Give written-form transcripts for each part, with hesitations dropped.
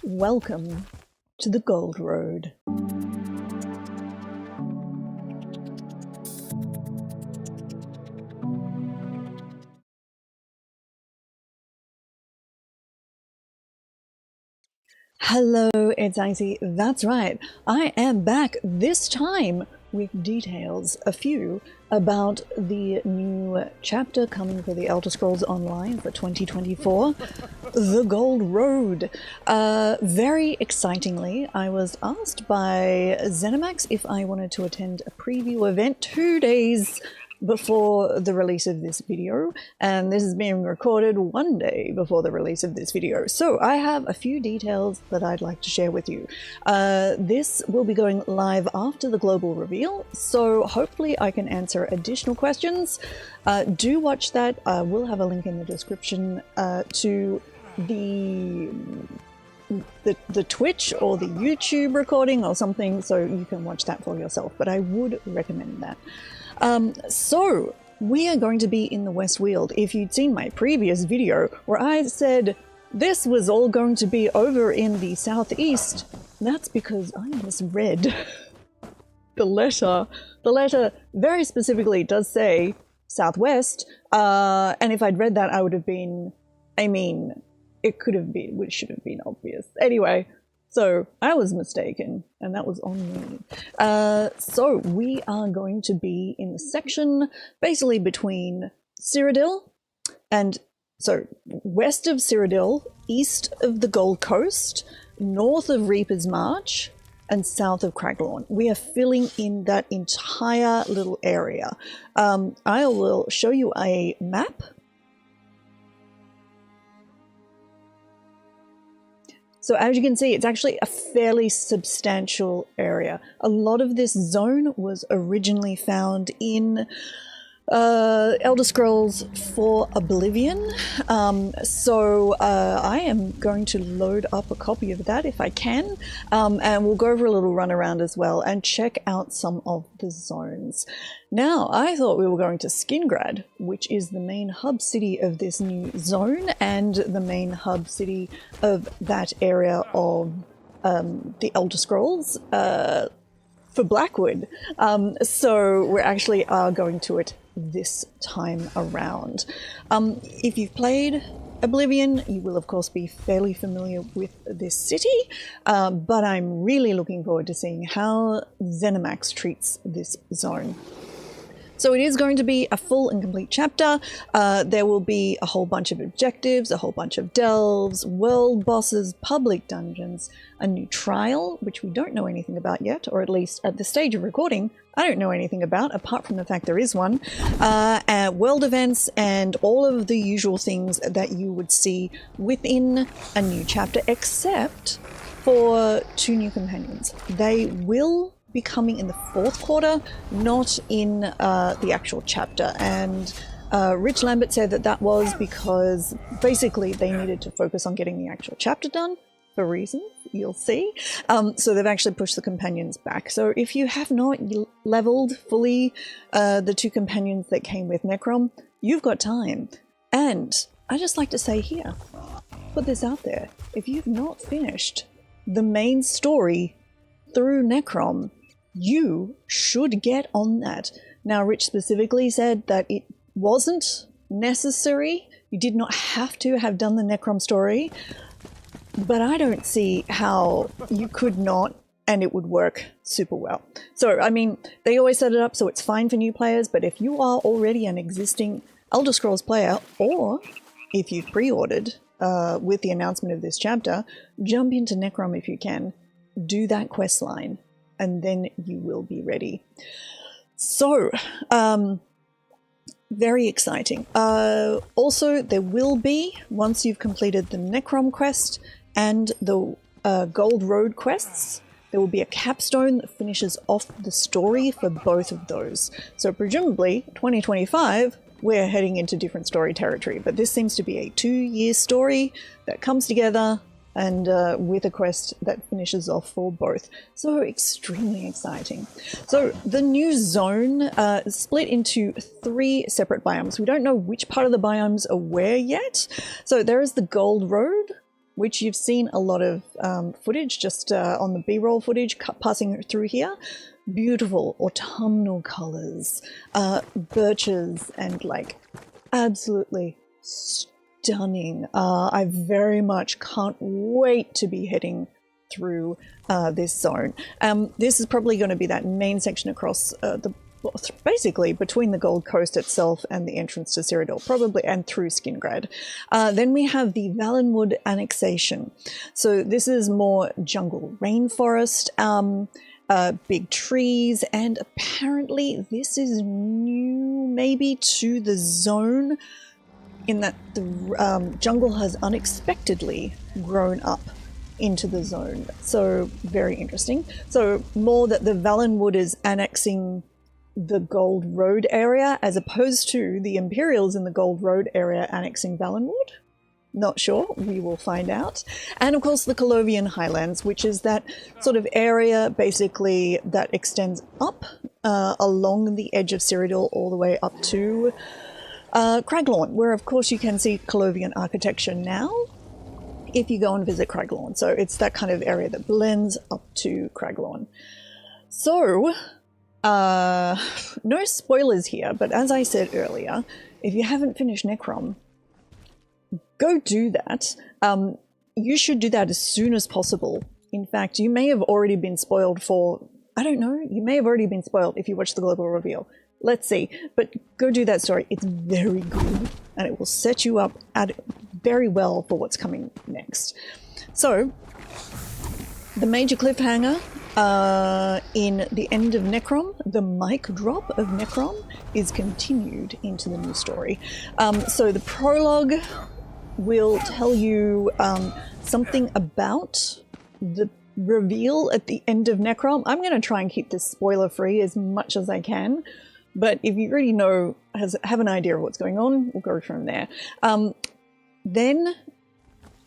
Welcome to the Gold Road. Hello, it's Icy. That's right, I am back this time with details, a few, about the new chapter coming for the Elder Scrolls Online for 2024, The Gold Road. Very excitingly, I was asked by Zenimax if I wanted to attend a preview event 2 days before the release of this video, and this is being recorded 1 day before the release of this video. So I have a few details that I'd like to share with you. This will be going live after the global reveal, so hopefully I can answer additional questions. Do watch that. We'll have a link in the description to the Twitch or the YouTube recording or something, so you can watch that for yourself, but I would recommend that. So we are going to be in the West Weald. If you'd seen my previous video where I said this was all going to be over in the southeast, that's because I misread the letter. The letter very specifically does say southwest, and if I'd read that I would have been, I mean, it could have been, which should have been obvious. Anyway, so I was mistaken, and that was on me. So we are going to be in the section basically between Cyrodiil and, so west of Cyrodiil, east of the Gold Coast, north of Reaper's March, and south of Craglorn. We are filling in that entire little area. I will show you a map. So as you can see, it's actually a fairly substantial area. A lot of this zone was originally found in Elder Scrolls IV Oblivion. So I am going to load up a copy of that if I can, and we'll go over a little run around as well and check out some of the zones. Now, I thought we were going to Skingrad, which is the main hub city of this new zone and the main hub city of that area of the Elder Scrolls for Blackwood. So we actually are going to it this time around. If you've played Oblivion, you will of course be fairly familiar with this city, but I'm really looking forward to seeing how Zenimax treats this zone. So it is going to be a full and complete chapter. There will be a whole bunch of objectives, a whole bunch of delves, world bosses, public dungeons, a new trial, which we don't know anything about yet, or at least at the stage of recording, I don't know anything about, apart from the fact there is one, world events, and all of the usual things that you would see within a new chapter, except for 2 new companions. They will be coming in the 4th quarter, not in the actual chapter, and Rich Lambert said that that was because basically they needed to focus on getting the actual chapter done for reasons you'll see. So they've actually pushed the companions back. So if you have not leveled fully the 2 companions that came with Necrom, you've got time. And I just like to say here, put this out there, if you've not finished the main story through Necrom, you should get on that. Now, Rich specifically said that it wasn't necessary. You did not have to have done the Necrom story, but I don't see how you could not, and it would work super well. So, I mean, they always set it up so it's fine for new players, but if you are already an existing Elder Scrolls player, or if you've pre-ordered with the announcement of this chapter, jump into Necrom if you can. Do that quest line, and then you will be ready. So, very exciting. Also, there will be, once you've completed the Necrom quest and the Gold Road quests, there will be a capstone that finishes off the story for both of those. So presumably, 2025, we're heading into different story territory, but this seems to be a 2-year story that comes together and with a quest that finishes off for both. So extremely exciting. So the new zone is split into 3 separate biomes. We don't know which part of the biomes are where yet. So there is the Gold Road, which you've seen a lot of footage just on the B-roll footage passing through here. Beautiful autumnal colors, birches, and like absolutely stunning. I very much can't wait to be heading through this zone. This is probably going to be that main section across basically between the Gold Coast itself and the entrance to Cyrodiil, probably, and through Skingrad. Then we have the Valenwood annexation. So this is more jungle rainforest, big trees, and apparently this is new maybe to the zone in that the jungle has unexpectedly grown up into the zone. So very interesting. So more that the Valenwood is annexing the Gold Road area as opposed to the Imperials in the Gold Road area annexing Valenwood. Not sure, we will find out. And of course the Colovian Highlands, which is that sort of area basically that extends up along the edge of Cyrodiil all the way up to Craglorn, where of course you can see Colovian architecture now if you go and visit Craglorn. So it's that kind of area that blends up to Craglorn. So, no spoilers here, but as I said earlier, if you haven't finished Necrom, go do that. You should do that as soon as possible. In fact, you may have already been spoiled for, I don't know, you may have already been spoiled if you watch the global reveal. Let's see. But go do that story. It's very good, and it will set you up very well for what's coming next. So, the major cliffhanger in the end of Necrom, the mic drop of Necrom, is continued into the new story. So the prologue will tell you something about the reveal at the end of Necrom. I'm going to try and keep this spoiler-free as much as I can, but if you already know, have an idea of what's going on, we'll go from there. Then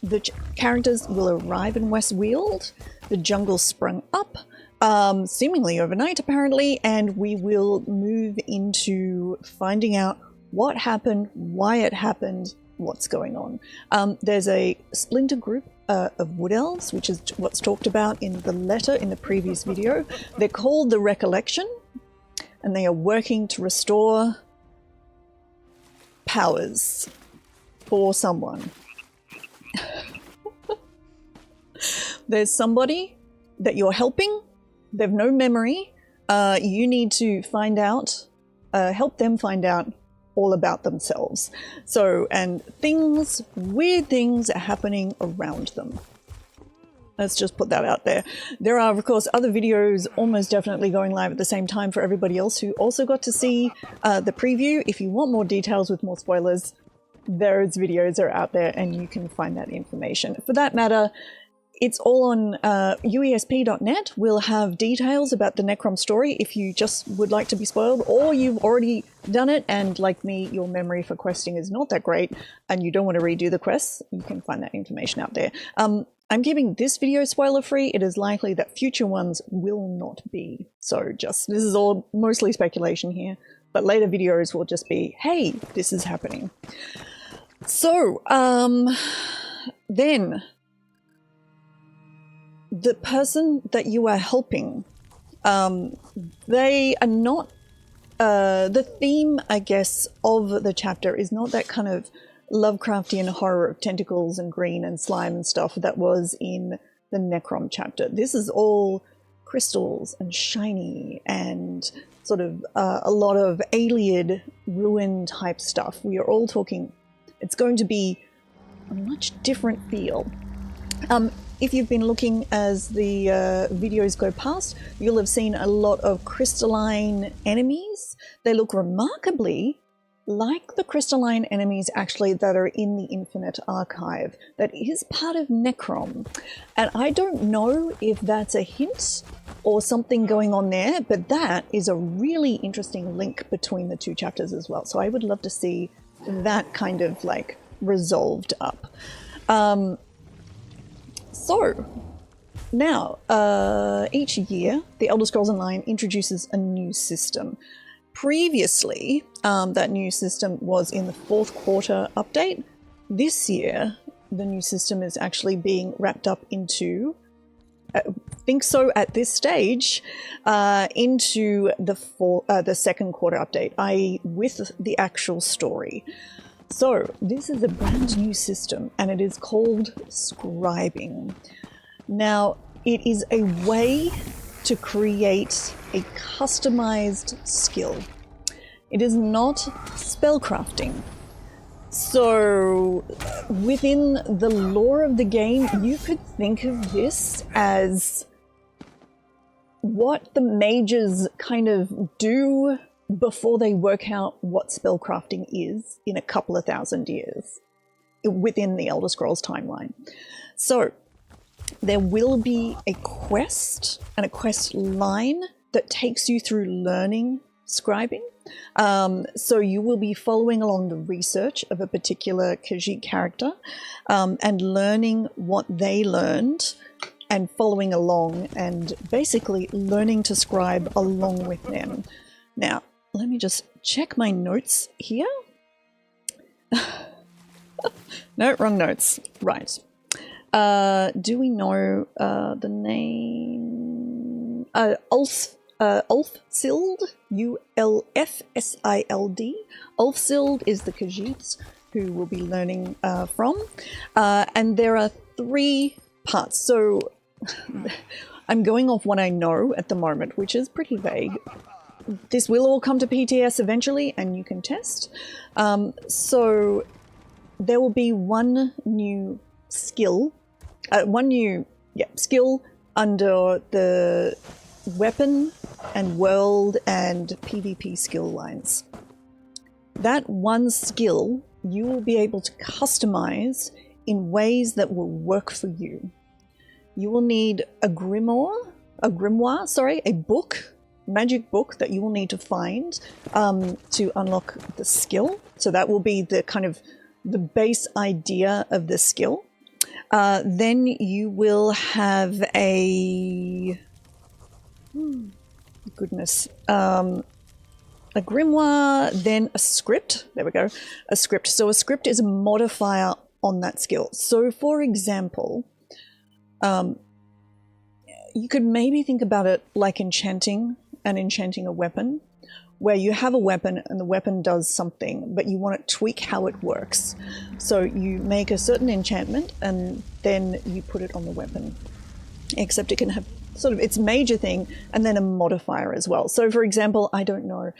the characters will arrive in West Weald. The jungle sprung up, seemingly overnight apparently, and we will move into finding out what happened, why it happened, what's going on. There's a splinter group of Wood Elves, which is what's talked about in the letter in the previous video. They're called the Recollection, and they are working to restore powers for someone. There's somebody that you're helping. They've no memory. You need to find out, help them find out all about themselves. So, and things, weird things are happening around them. Let's just put that out there. There are, of course, other videos almost definitely going live at the same time for everybody else who also got to see the preview. If you want more details with more spoilers, those videos are out there and you can find that information. For that matter, it's all on uesp.net. We'll have details about the Necrom story if you just would like to be spoiled, or you've already done it and, like me, your memory for questing is not that great and you don't want to redo the quests. You can find that information out there. I'm keeping this video spoiler free. It is likely that future ones will not be. So this is all mostly speculation here, but later videos will just be, hey, this is happening. So, then the person that you are helping, they are not, the theme, I guess, of the chapter is not that kind of Lovecraftian horror of tentacles and green and slime and stuff that was in the Necrom chapter. This is all crystals and shiny and sort of a lot of Ayleid ruin type stuff. We are all talking, it's going to be a much different feel. If you've been looking as the videos go past, you'll have seen a lot of crystalline enemies. They look remarkably like the crystalline enemies actually that are in the Infinite Archive. That is part of Necrom. And I don't know if that's a hint or something going on there, but that is a really interesting link between the two chapters as well. So I would love to see that kind of like resolved up. So now, each year, the Elder Scrolls Online introduces a new system. Previously, that new system was in the 4th quarter update. This year, the new system is actually being wrapped up into, think so at this stage, into the second quarter update, i.e. with the actual story. So this is a brand new system and it is called scribing. Now, it is a way to create a customized skill. It is not spellcrafting. So within the lore of the game, you could think of this as what the mages kind of do before they work out what spellcrafting is in a couple of thousand years within the Elder Scrolls timeline. So there will be a quest and a quest line that takes you through learning scribing. So you will be following along the research of a particular Khajiit character and learning what they learned and following along and basically learning to scribe along with them. Now, let me just check my notes here. No, wrong notes. Right. Do we know the name? Ulfsild, Ulfsild. Ulfsild is the Khajiits who we'll be learning from. And there are 3 parts. So I'm going off what I know at the moment, which is pretty vague. This will all come to PTS eventually, and you can test. So there will be one new skill, skill under the weapon and world and PvP skill lines. That one skill you will be able to customize in ways that will work for you. You will need a grimoire, a book, magic book that you will need to find to unlock the skill. So that will be the kind of the base idea of the skill. Then you will have a a grimoire, then a script. There we go. A script. So a script is a modifier on that skill. So for example, you could maybe think about it like enchanting a weapon, where you have a weapon and the weapon does something, but you want to tweak how it works. So you make a certain enchantment and then you put it on the weapon, except it can have sort of its major thing and then a modifier as well. So for example, I don't know,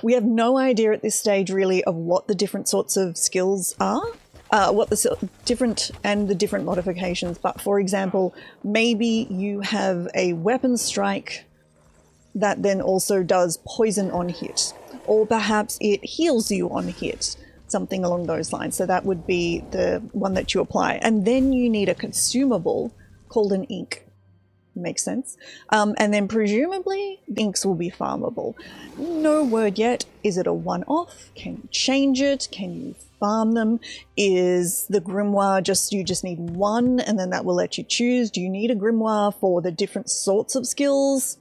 we have no idea at this stage really of what the different sorts of skills are, what the different modifications. But for example, maybe you have a weapon strike that then also does poison on hit, or perhaps it heals you on hit, something along those lines. So that would be the one that you apply. And then you need a consumable called an ink. Makes sense. And then presumably inks will be farmable. No word yet. Is it a one-off? Can you change it? Can you farm them? Is the grimoire you just need one and then that will let you choose? Do you need a grimoire for the different sorts of skills?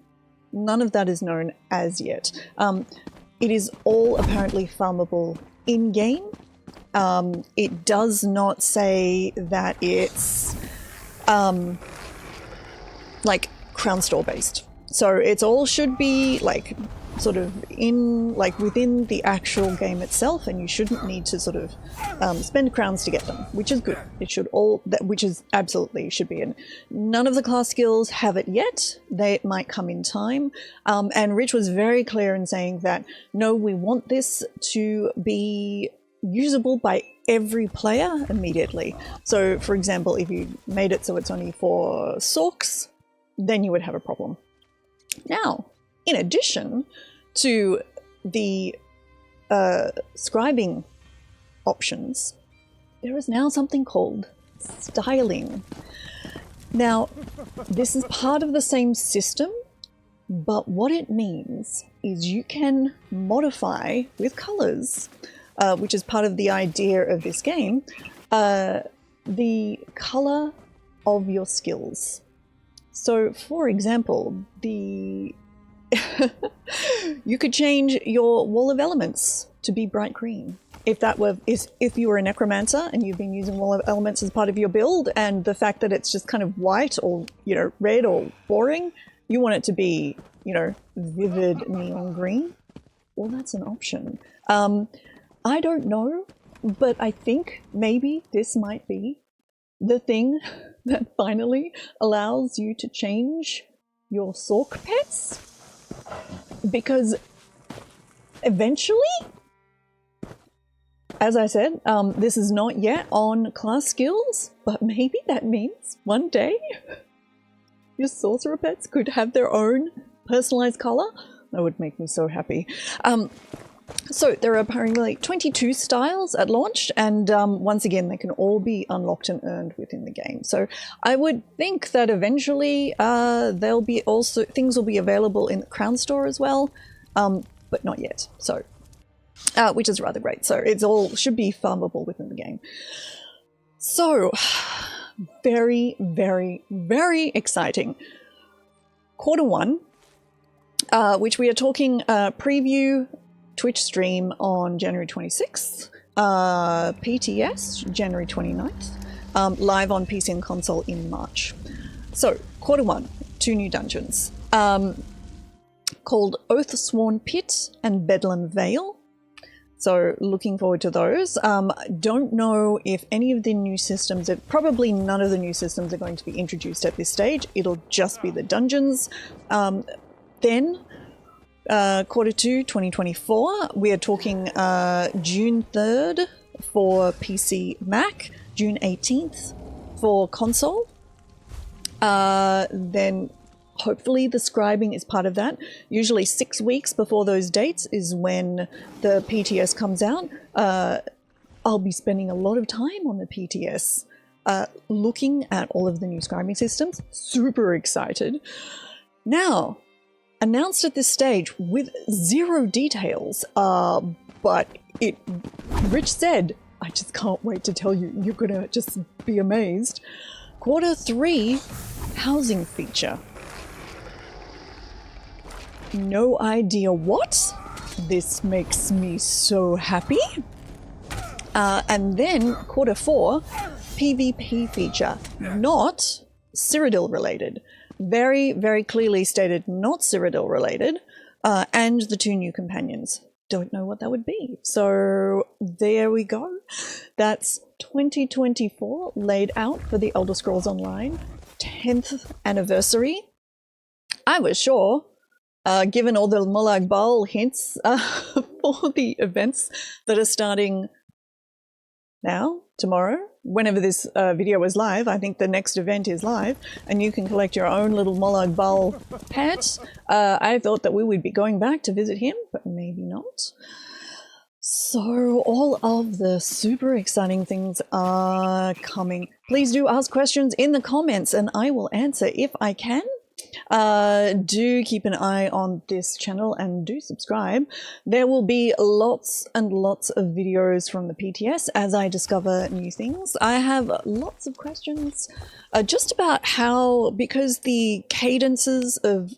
None of that is known as yet. It is all apparently farmable in-game. It does not say that it's like crown store based. So it's all should be like sort of in like within the actual game itself, and you shouldn't need to sort of spend crowns to get them, which is good. It should all that, which is absolutely should be in. None of the class skills have it yet. They might come in time. And Rich was very clear in saying that no, we want this to be usable by every player immediately. So for example, if you made it so it's only for Sorks, then you would have a problem. Now, in addition to the scribing options, there is now something called styling. Now, this is part of the same system, but what it means is you can modify with colors, which is part of the idea of this game, the color of your skills. So, for example, you could change your wall of elements to be bright green. if you were a necromancer and you've been using wall of elements as part of your build, and the fact that it's just kind of white or, you know, red or boring, you want it to be, you know, vivid neon green. Well, that's an option. I don't know, but I think maybe this might be the thing that finally allows you to change your Sork pets, because eventually, as I said, this is not yet on class skills, but maybe that means one day your sorcerer pets could have their own personalized color. That would make me so happy. So there are apparently 22 styles at launch, and once again, they can all be unlocked and earned within the game. So I would think that eventually there'll be also things will be available in the Crown Store as well, but not yet. So, which is rather great. So it's all should be farmable within the game. So very, very, very exciting. Quarter 1, which we are talking preview. Twitch stream on January 26th, PTS January 29th, live on PC and console in March. So, quarter 1, 2 new dungeons, called Oathsworn Pit and Bedlam Vale. So, looking forward to those. Don't know if any of the new systems, probably none of the new systems are going to be introduced at this stage. It'll just be the dungeons. Then, quarter 2, 2024, we are talking June 3rd for PC Mac, June 18th for console. Then hopefully the scribing is part of that. Usually 6 weeks before those dates is when the PTS comes out. I'll be spending a lot of time on the PTS looking at all of the new scribing systems. Super excited. Now, announced at this stage with 0 details, but Rich said, I just can't wait to tell you, you're gonna just be amazed. Quarter 3 housing feature. No idea what. This makes me so happy. And then quarter 4 PvP feature, not Cyrodiil related. Very, very clearly stated not Cyrodiil related, and the 2 new companions. Don't know what that would be. So there we go. That's 2024 laid out for the Elder Scrolls Online 10th anniversary. I was sure, given all the Molag Bal hints for the events that are starting now, tomorrow, whenever this video is live. I think the next event is live, and you can collect your own little Molag Bal pet. I thought that we would be going back to visit him, but maybe not. So all of the super exciting things are coming. Please do ask questions in the comments, and I will answer if I can. Do keep an eye on this channel and do subscribe. There will be lots and lots of videos from the PTS as I discover new things. I have lots of questions just about how, because the cadences of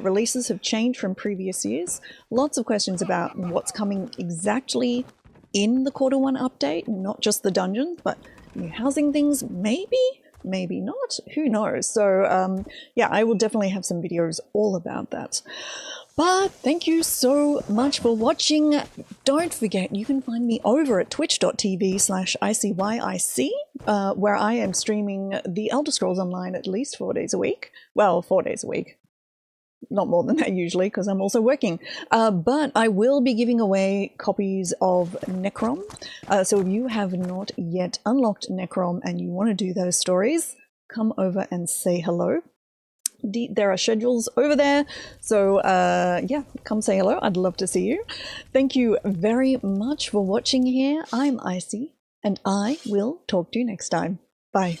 releases have changed from previous years, lots of questions about what's coming exactly in the quarter 1 update, not just the dungeons, but new housing things, maybe not, who knows. So yeah, I will definitely have some videos all about that. But thank you so much for watching. Don't forget, you can find me over at twitch.tv/ICYIC, where I am streaming the Elder Scrolls Online at least 4 days a week. Well, 4 days a week. Not more than that usually, because I'm also working. But I will be giving away copies of Necrom. So if you have not yet unlocked Necrom and you want to do those stories, come over and say hello. There are schedules over there. So yeah, come say hello. I'd love to see you. Thank you very much for watching here. I'm Icy, and I will talk to you next time. Bye.